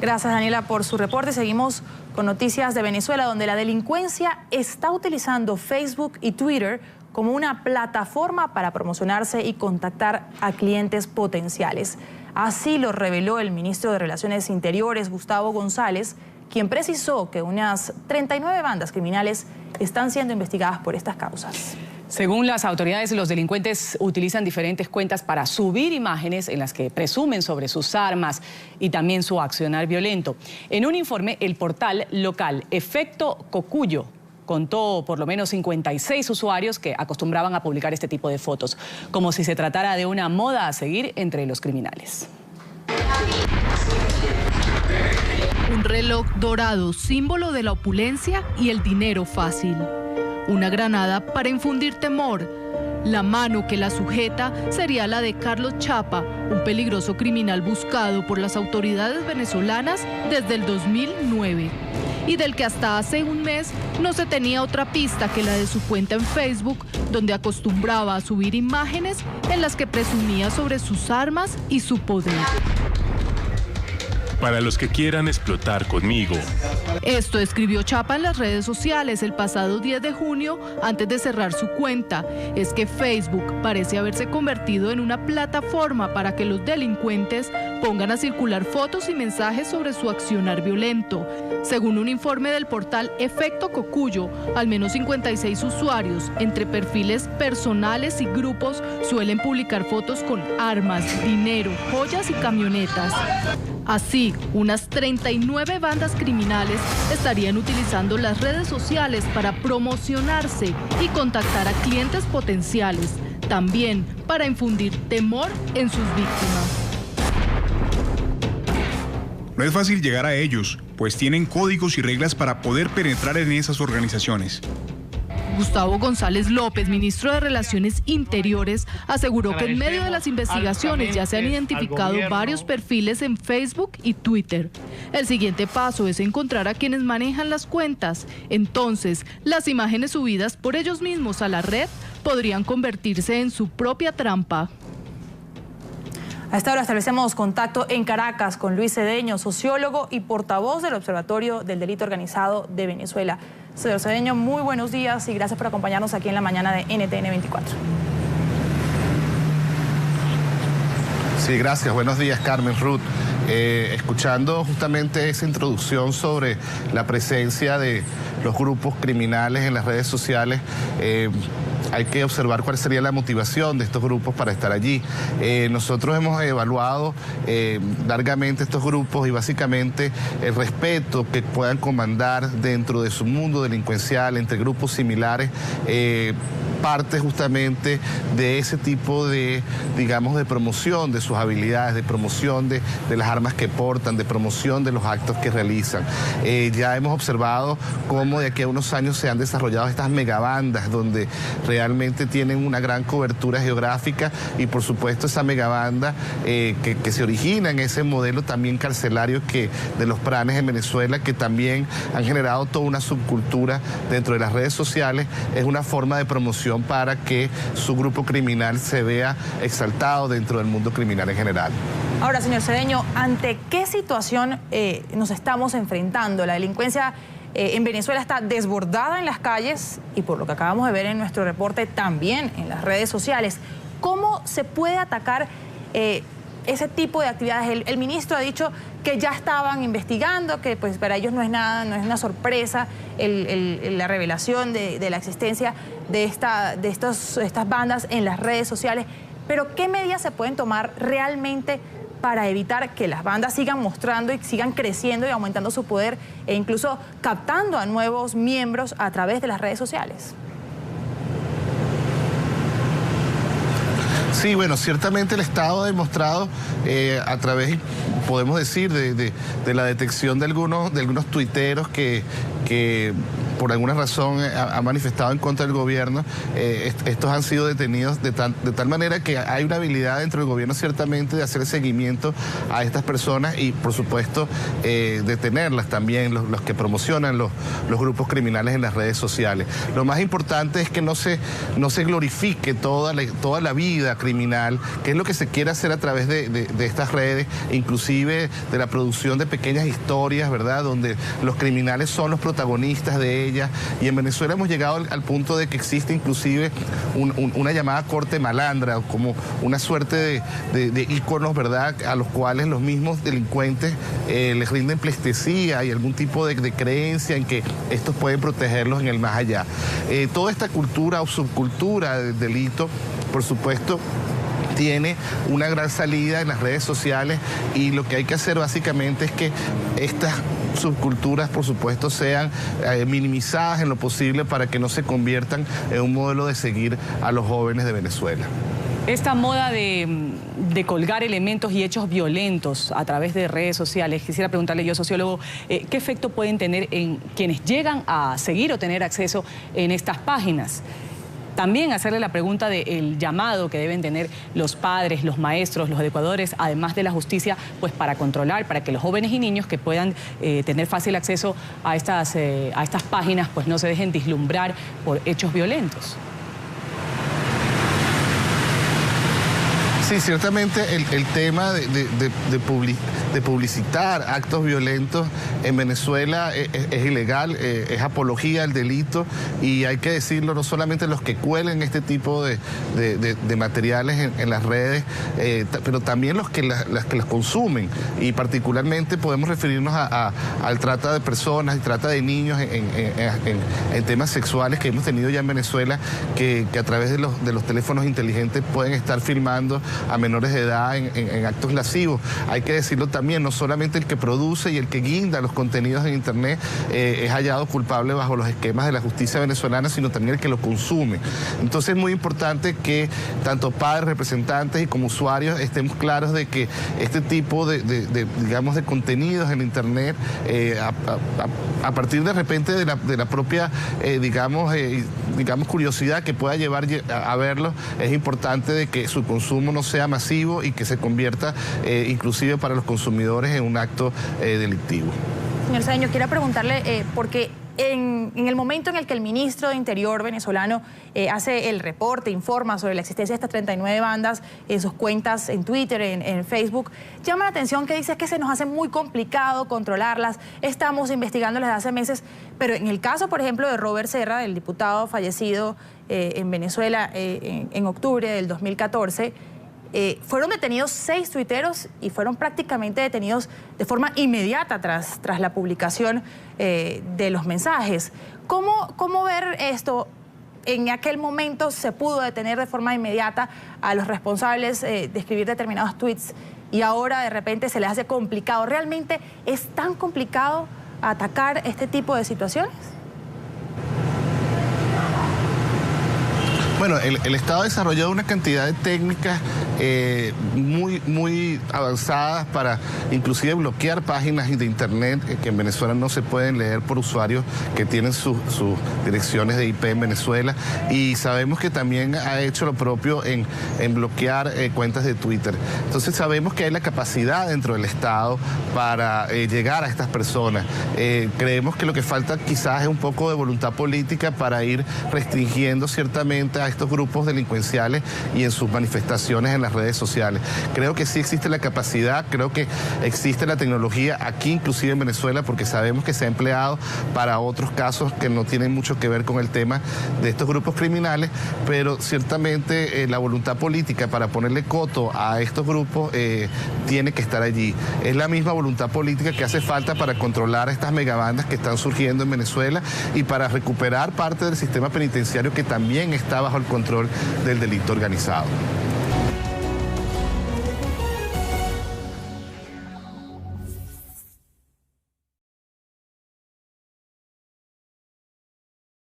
Gracias, Daniela, por su reporte. Seguimos con noticias de Venezuela, donde la delincuencia está utilizando Facebook y Twitter como una plataforma para promocionarse y contactar a clientes potenciales. Así lo reveló el ministro de Relaciones Interiores, Gustavo González, quien precisó que unas 39 bandas criminales están siendo investigadas por estas causas. Según las autoridades, los delincuentes utilizan diferentes cuentas para subir imágenes en las que presumen sobre sus armas y también su accionar violento. En un informe, el portal local Efecto Cocuyo contó por lo menos 56 usuarios que acostumbraban a publicar este tipo de fotos, como si se tratara de una moda a seguir entre los criminales. Un reloj dorado, símbolo de la opulencia y el dinero fácil. Una granada para infundir temor. La mano que la sujeta sería la de Carlos Chapa, un peligroso criminal buscado por las autoridades venezolanas desde el 2009. Y del que hasta hace un mes no se tenía otra pista que la de su cuenta en Facebook, donde acostumbraba a subir imágenes en las que presumía sobre sus armas y su poder. Para los que quieran explotar conmigo. Esto escribió Chapa en las redes sociales el pasado 10 de junio antes de cerrar su cuenta. Es que Facebook parece haberse convertido en una plataforma para que los delincuentes pongan a circular fotos y mensajes sobre su accionar violento. Según un informe del portal Efecto Cocuyo, al menos 56 usuarios, entre perfiles personales y grupos, suelen publicar fotos con armas, dinero, joyas y camionetas. Así, unas 39 bandas criminales estarían utilizando las redes sociales para promocionarse y contactar a clientes potenciales, también para infundir temor en sus víctimas. No es fácil llegar a ellos, pues tienen códigos y reglas para poder penetrar en esas organizaciones. Gustavo González López, ministro de Relaciones Interiores, aseguró que en medio de las investigaciones ya se han identificado varios perfiles en Facebook y Twitter. El siguiente paso es encontrar a quienes manejan las cuentas. Entonces, las imágenes subidas por ellos mismos a la red podrían convertirse en su propia trampa. A esta hora establecemos contacto en Caracas con Luis Cedeño, sociólogo y portavoz del Observatorio del Delito Organizado de Venezuela. Señor Cedeño, muy buenos días y gracias por acompañarnos aquí en la mañana de NTN 24. Sí, gracias. Buenos días, Carmen, Ruth. Escuchando justamente esa introducción sobre la presencia de los grupos criminales en las redes sociales, hay que observar cuál sería la motivación de estos grupos para estar allí. Nosotros hemos evaluado largamente estos grupos y básicamente el respeto que puedan comandar dentro de su mundo delincuencial entre grupos similares parte justamente de ese tipo de, digamos, de promoción de sus habilidades, de promoción de las armas que portan, de promoción de los actos que realizan. Ya hemos observado cómo de aquí a unos años se han desarrollado estas megabandas donde realmente tienen una gran cobertura geográfica y por supuesto esa megabanda que se origina en ese modelo también carcelario de los pranes en Venezuela, que también han generado toda una subcultura dentro de las redes sociales, es una forma de promoción para que su grupo criminal se vea exaltado dentro del mundo criminal en general. Ahora, señor Cedeño, ¿ante qué situación nos estamos enfrentando? La delincuencia en Venezuela está desbordada en las calles y por lo que acabamos de ver en nuestro reporte también en las redes sociales. ¿Cómo se puede atacar ese tipo de actividades? El ministro ha dicho que ya estaban investigando, que pues para ellos no es nada, no es una sorpresa la revelación de la existencia de estas bandas en las redes sociales. Pero ¿qué medidas se pueden tomar realmente para evitar que las bandas sigan mostrando y sigan creciendo y aumentando su poder e incluso captando a nuevos miembros a través de las redes sociales? Sí, bueno, ciertamente el Estado ha demostrado a través, podemos decir, de la detección de algunos tuiteros que por alguna razón ha manifestado en contra del gobierno, estos han sido detenidos de tal manera que hay una habilidad dentro del gobierno ciertamente de hacer seguimiento a estas personas y por supuesto detenerlas también, los que promocionan los grupos criminales en las redes sociales. Lo más importante es que no se glorifique toda la vida criminal, que es lo que se quiere hacer a través de estas redes, inclusive de la producción de pequeñas historias, ¿verdad?, donde los criminales son los protagonistas de ellas. Y en Venezuela hemos llegado al punto de que existe inclusive una llamada corte malandra, como una suerte de íconos, ¿verdad?, a los cuales los mismos delincuentes les rinden pleitesía y algún tipo de creencia en que estos pueden protegerlos en el más allá. Toda esta cultura o subcultura del delito, por supuesto, tiene una gran salida en las redes sociales y lo que hay que hacer básicamente es que estas subculturas, por supuesto, sean minimizadas en lo posible para que no se conviertan en un modelo de seguir a los jóvenes de Venezuela. Esta moda de colgar elementos y hechos violentos a través de redes sociales, quisiera preguntarle yo, sociólogo, ¿qué efecto pueden tener en quienes llegan a seguir o tener acceso en estas páginas? También hacerle la pregunta del llamado que deben tener los padres, los maestros, los educadores, además de la justicia, pues para controlar, para que los jóvenes y niños que puedan tener fácil acceso a estas páginas, pues no se dejen deslumbrar por hechos violentos. Sí, ciertamente el tema de publicitar actos violentos en Venezuela es ilegal, es apología al delito y hay que decirlo, no solamente los que cuelen este tipo de materiales en las redes, pero también los que las consumen, y particularmente podemos referirnos al trata de personas y trata de niños en temas sexuales que hemos tenido ya en Venezuela, que a través de los teléfonos inteligentes pueden estar filmando a menores de edad en actos lascivos. Hay que decirlo también, no solamente el que produce y el que guinda los contenidos en Internet es hallado culpable bajo los esquemas de la justicia venezolana, sino también el que lo consume. Entonces es muy importante que tanto padres, representantes y como usuarios estemos claros de que este tipo digamos, de contenidos en Internet, a partir de repente de la propia, digamos, curiosidad que pueda llevar a verlo, es importante de que su consumo no sea masivo y que se convierta inclusive para los consumidores en un acto delictivo. Señor Cedeño, quiero preguntarle, porque en el momento en el que el ministro de Interior venezolano hace el reporte, informa sobre la existencia de estas 39 bandas en sus cuentas en Twitter, en Facebook, llama la atención que dice que se nos hace muy complicado controlarlas, estamos investigándolas desde hace meses, pero en el caso, por ejemplo, de Robert Serra, el diputado fallecido en Venezuela en octubre del 2014, fueron detenidos 6 tuiteros y fueron prácticamente detenidos de forma inmediata tras la publicación de los mensajes. ¿Cómo ver esto? En aquel momento se pudo detener de forma inmediata a los responsables de escribir determinados tweets y ahora de repente se les hace complicado. ¿Realmente es tan complicado atacar este tipo de situaciones? Bueno, el Estado ha desarrollado una cantidad de técnicas muy avanzadas para inclusive bloquear páginas de Internet que en Venezuela no se pueden leer por usuarios que tienen sus direcciones de IP en Venezuela, y sabemos que también ha hecho lo propio en bloquear cuentas de Twitter. Entonces sabemos que hay la capacidad dentro del Estado para llegar a estas personas. Creemos que lo que falta quizás es un poco de voluntad política para ir restringiendo ciertamente a estos grupos delincuenciales y en sus manifestaciones en las redes sociales. Creo que sí existe la capacidad, creo que existe la tecnología aquí inclusive en Venezuela, porque sabemos que se ha empleado para otros casos que no tienen mucho que ver con el tema de estos grupos criminales, pero ciertamente la voluntad política para ponerle coto a estos grupos tiene que estar allí. Es la misma voluntad política que hace falta para controlar a estas megabandas que están surgiendo en Venezuela y para recuperar parte del sistema penitenciario que también está bajo el control del delito organizado.